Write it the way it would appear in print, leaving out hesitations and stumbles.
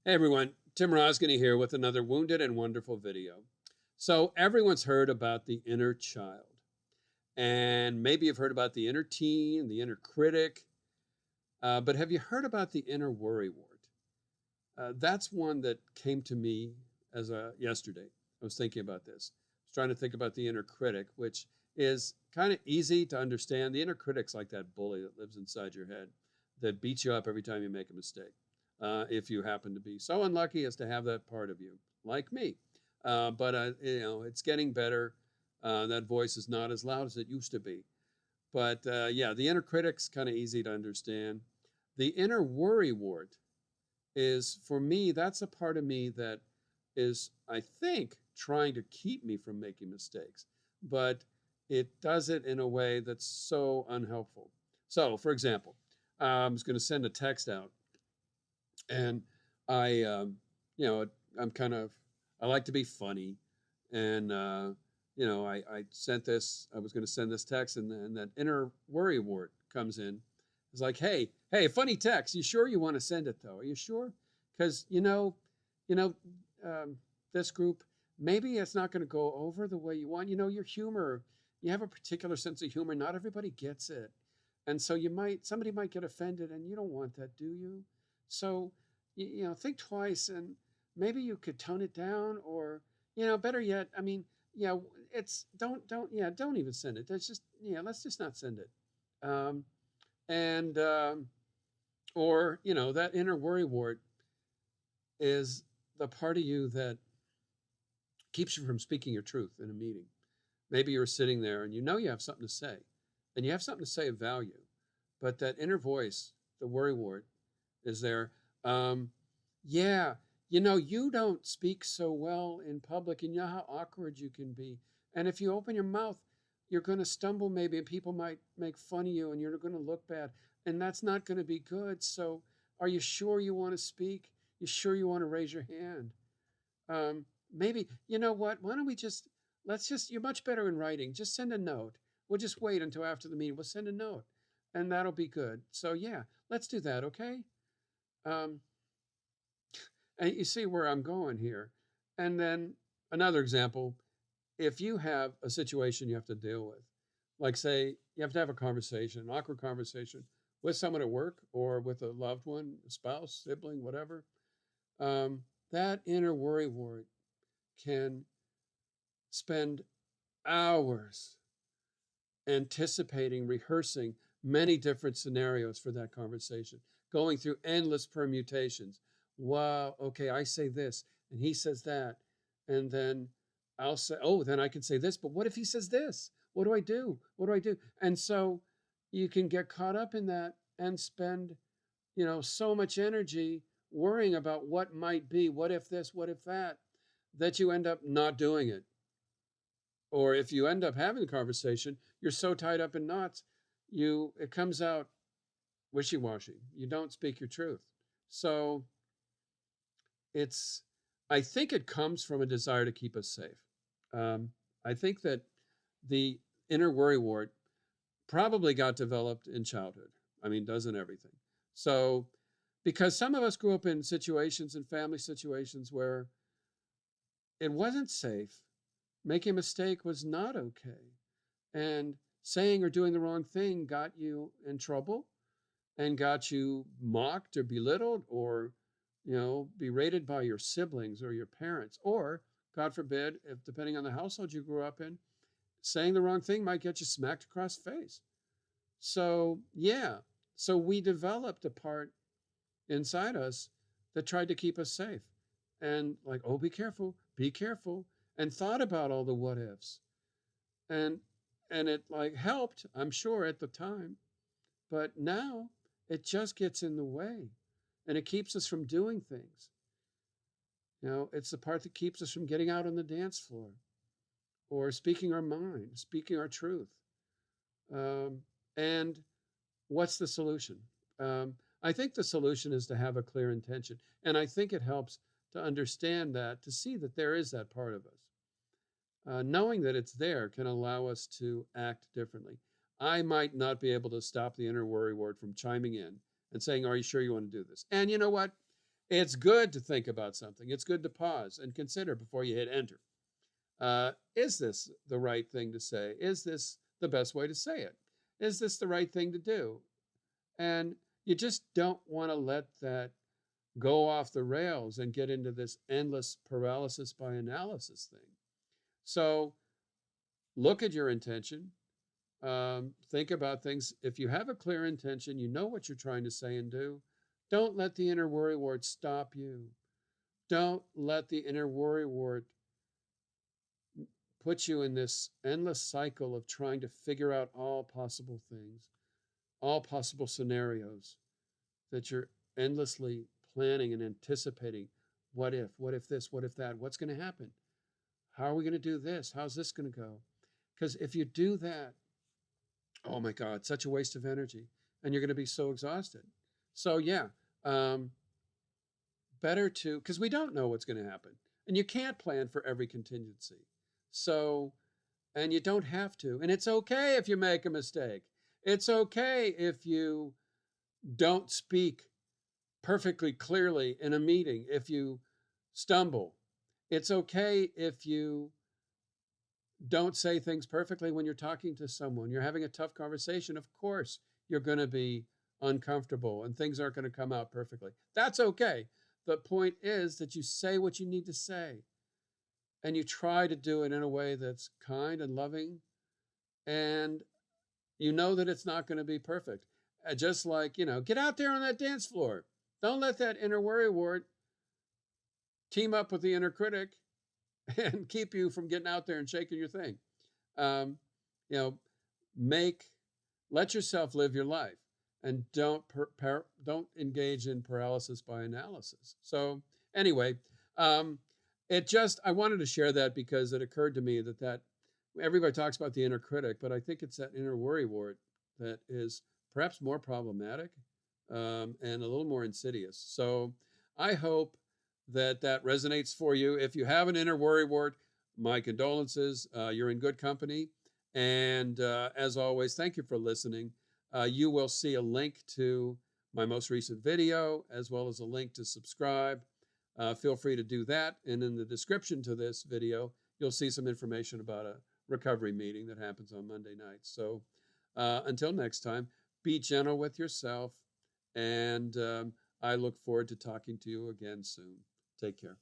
Hey everyone, Tim Rosgany here with another Wounded and Wonderful video. So everyone's heard about the inner child, and maybe you've heard about the inner teen, the inner critic, but have you heard about the inner worrywart? That's one that came to me as yesterday. I was thinking about this. I was trying to think about the inner critic, which is kind of easy to understand. The inner critic's like that bully that lives inside your head that beats you up every time you make a mistake. If you happen to be so unlucky as to have that part of you, like me. But it's getting better. That voice is not as loud as it used to be. But yeah, the inner critic's kind of easy to understand. The inner worrywart is, for me, that's a part of me that is, I think, trying to keep me from making mistakes, but it does it in a way that's so unhelpful. So, for example, I was going to send a text out, and I, you know, I'm kind of, I like to be funny, and I sent this. I was going to send this text, and that inner worrywart comes in. It's like, hey, funny text. You sure you want to send it though? Are you sure? Because you know, um, this group, maybe it's not going to go over the way you want. Your humor. You have a particular sense of humor. Not everybody gets it, and so somebody might get offended, and you don't want that, do you? So, think twice, and maybe you could tone it down, or better yet, I mean, yeah, it's don't even send it. That's just let's just not send it. Um, and Or that inner worrywart is the part of you that keeps you from speaking your truth in a meeting. Maybe you're sitting there and you have something to say, and you have something to say of value, but that inner voice, the worrywart, is there. Um, yeah, you don't speak so well in public, and you know how awkward you can be. And if you open your mouth, you're going to stumble maybe, and people might make fun of you, and you're going to look bad, and that's not going to be good. So, are you sure you want to speak? You sure you want to raise your hand? Maybe, you know what? Why don't we you're much better in writing. Just send a note. We'll just wait until after the meeting. We'll send a note, and that'll be good. So, yeah, let's do that, okay? Um, and you see where I'm going here. And then another example, if you have a situation you have to deal with, like say you have to have a conversation, an awkward conversation with someone at work or with a loved one, a spouse, sibling, whatever, that inner worrywart can spend hours anticipating, rehearsing many different scenarios for that conversation, going through endless permutations. Wow, okay, I say this and he says that. And then I'll say, oh, then I can say this, but what if he says this? What do I do? What do I do? And so you can get caught up in that and spend, so much energy worrying about what might be, what if this, what if that, that you end up not doing it. Or if you end up having a conversation, you're so tied up in knots, it comes out wishy-washy. You don't speak your truth. So it's I think it comes from a desire to keep us safe. I think that the inner worrywart probably got developed in childhood. I mean, doesn't everything? So because some of us grew up in situations and family situations where it wasn't safe, making a mistake was not okay. And saying or doing the wrong thing got you in trouble and got you mocked or belittled or, berated by your siblings or your parents. Or, God forbid, if depending on the household you grew up in, saying the wrong thing might get you smacked across the face. So, yeah. So we developed a part inside us that tried to keep us safe. And like, oh, be careful, and thought about all the what ifs. And it like helped, I'm sure, at the time, but now it just gets in the way and it keeps us from doing things. It's the part that keeps us from getting out on the dance floor or speaking our mind, speaking our truth. Um, and what's the solution? I think the solution is to have a clear intention. And I think it helps to understand that, to see that there is that part of us. Knowing that it's there can allow us to act differently. I might not be able to stop the inner worrywart from chiming in and saying, are you sure you want to do this? And you know what? It's good to think about something. It's good to pause and consider before you hit enter. Is this the right thing to say? Is this the best way to say it? Is this the right thing to do? And you just don't want to let that go off the rails and get into this endless paralysis by analysis thing. So look at your intention. Think about things. If you have a clear intention, you know what you're trying to say and do. Don't let the inner worrywart stop you. Don't let the inner worrywart put you in this endless cycle of trying to figure out all possible things, all possible scenarios that you're endlessly planning and anticipating. What if this, what if that, what's going to happen? How are we going to do this? How's this going to go? Because if you do that, oh my God, such a waste of energy. And you're going to be so exhausted. So, yeah, um, better to, because we don't know what's going to happen. And you can't plan for every contingency. So, and you don't have to. And it's okay if you make a mistake. It's okay if you don't speak perfectly clearly in a meeting, if you stumble. It's okay if you don't say things perfectly when you're talking to someone. You're having a tough conversation. Of course, you're going to be uncomfortable and things aren't going to come out perfectly. That's okay. The point is that you say what you need to say and you try to do it in a way that's kind and loving, and you know that it's not going to be perfect. Just like, get out there on that dance floor. Don't let that inner worrywart team up with the inner critic and keep you from getting out there and shaking your thing. Um, you know, make let yourself live your life, and don't engage in paralysis by analysis. So anyway, I wanted to share that because it occurred to me that everybody talks about the inner critic, but I think it's that inner worrywart that is perhaps more problematic, and a little more insidious. So I hope that resonates for you. If you have an inner worrywart, my condolences. You're in good company. And as always, thank you for listening. You will see a link to my most recent video, as well as a link to subscribe. Feel free to do that. And in the description to this video, you'll see some information about a recovery meeting that happens on Monday nights. So until next time, be gentle with yourself. And I look forward to talking to you again soon. Take care.